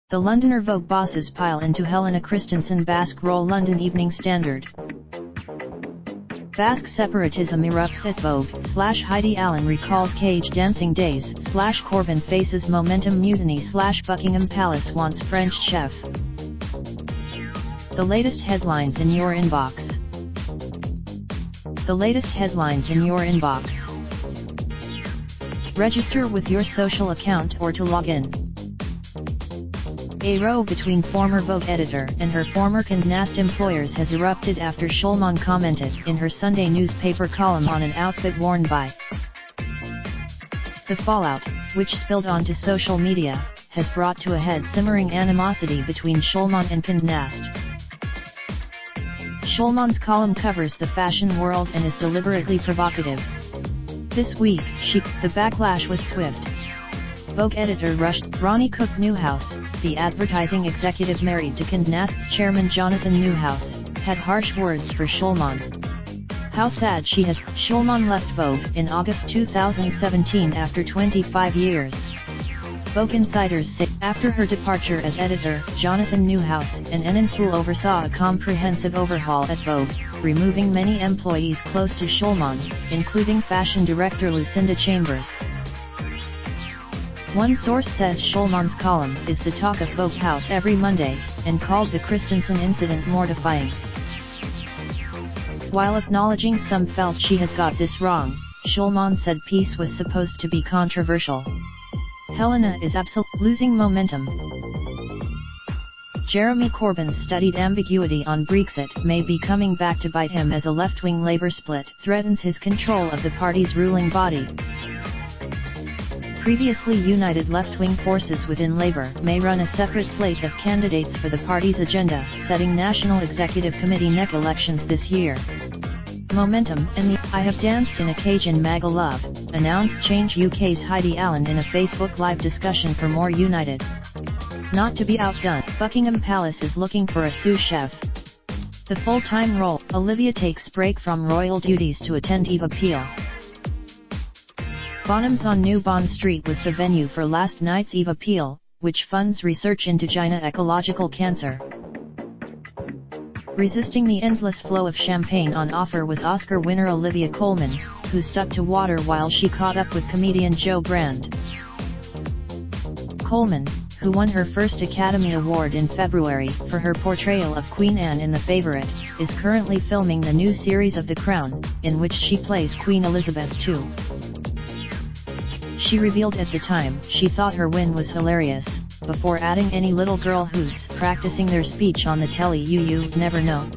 The Londoner Vogue bosses pile into Helena Christensen Basque role London Evening Standard. Basque separatism erupts at Vogue, Heidi Allen recalls cage dancing days, Corbyn faces momentum mutiny, Buckingham Palace wants French chef. The latest headlines in your inbox. The latest headlines in your inbox. Register with your social account or to log in. A row between former Vogue editor and her former Condé Nast employers has erupted after Schulman commented in her Sunday newspaper column on an outfit worn by. The fallout, which spilled onto social media, has brought to a head simmering animosity between Schulman and Condé Nast. Schulman's column covers the fashion world and is deliberately provocative. This week, the backlash was swift. Vogue editor Ronnie Cook Newhouse, the advertising executive married to Condé Nast's chairman Jonathan Newhouse, had harsh words for Schulman. How sad she has. Schulman left Vogue in August 2017 after 25 years. Vogue insiders say, after her departure as editor, Jonathan Newhouse and Enan Poole oversaw a comprehensive overhaul at Vogue, removing many employees close to Schulman, including fashion director Lucinda Chambers. One source says Schulman's column is the talk of Vogue House every Monday, and called the Christensen incident mortifying. While acknowledging some felt she had got this wrong, Schulman said piece was supposed to be controversial. Helena is losing momentum. Jeremy Corbyn's studied ambiguity on Brexit may be coming back to bite him as a left-wing Labour split threatens his control of the party's ruling body. Previously united left-wing forces within Labour may run a separate slate of candidates for the party's agenda, setting National Executive Committee NEC elections this year. Momentum and the I have danced in a cage in MAGA love, announced Change UK's Heidi Allen in a Facebook Live discussion for more united. Not to be outdone, Buckingham Palace is looking for a sous chef. The full-time role, Olivia takes break from royal duties to attend Eve appeal. Bonhams on New Bond Street was the venue for last night's Eve appeal, which funds research into gynecological cancer. Resisting the endless flow of champagne on offer was Oscar winner Olivia Colman, who stuck to water while she caught up with comedian Joe Brand. Colman, who won her first Academy Award in February for her portrayal of Queen Anne in The Favourite, is currently filming the new series of The Crown, in which she plays Queen Elizabeth II. She revealed at the time she thought her win was hilarious, before adding any little girl who's practicing their speech on the telly you never know.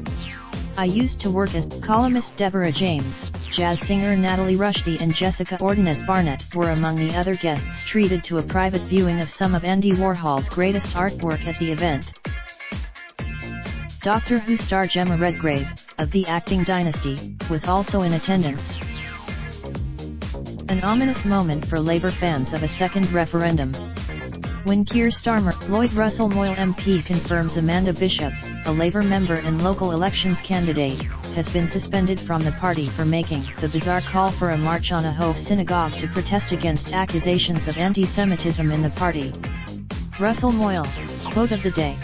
I used to work as columnist Deborah James, jazz singer Natalie Rushdie and Jessica Ordonez Barnett were among the other guests treated to a private viewing of some of Andy Warhol's greatest artwork at the event. Doctor Who star Gemma Redgrave, of the acting dynasty, was also in attendance. An ominous moment for Labour fans of a second referendum. When Keir Starmer, Lloyd Russell Moyle MP confirms Amanda Bishop, a Labour member and local elections candidate, has been suspended from the party for making the bizarre call for a march on a Hove synagogue to protest against accusations of anti-Semitism in the party. Russell Moyle, quote of the day.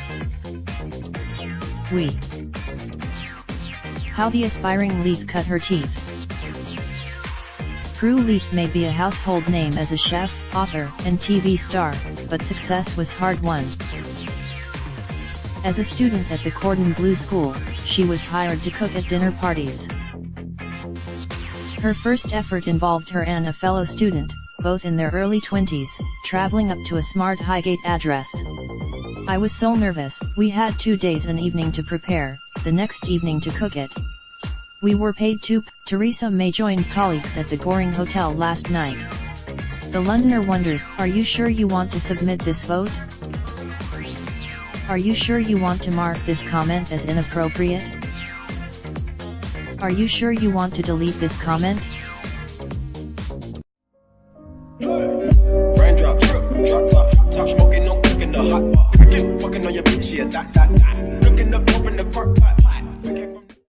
How the aspiring Leith cut her teeth. Prue Leith may be a household name as a chef, author, and TV star, but success was hard-won. As a student at the Cordon Bleu School, she was hired to cook at dinner parties. Her first effort involved her and a fellow student, both in their early 20s, traveling up to a smart Highgate address. I was so nervous. We had 2 days and evening to prepare, the next evening to cook it. We were paid £2. Theresa May joined colleagues at the Goring Hotel last night. The Londoner wonders, are you sure you want to submit this vote? Are you sure you want to mark this comment as inappropriate? Are you sure you want to delete this comment? Raindrop, drop top smoking, no cooking the hot pot. Fucking on your bitch, yeah, that. Looking up, open the park pot.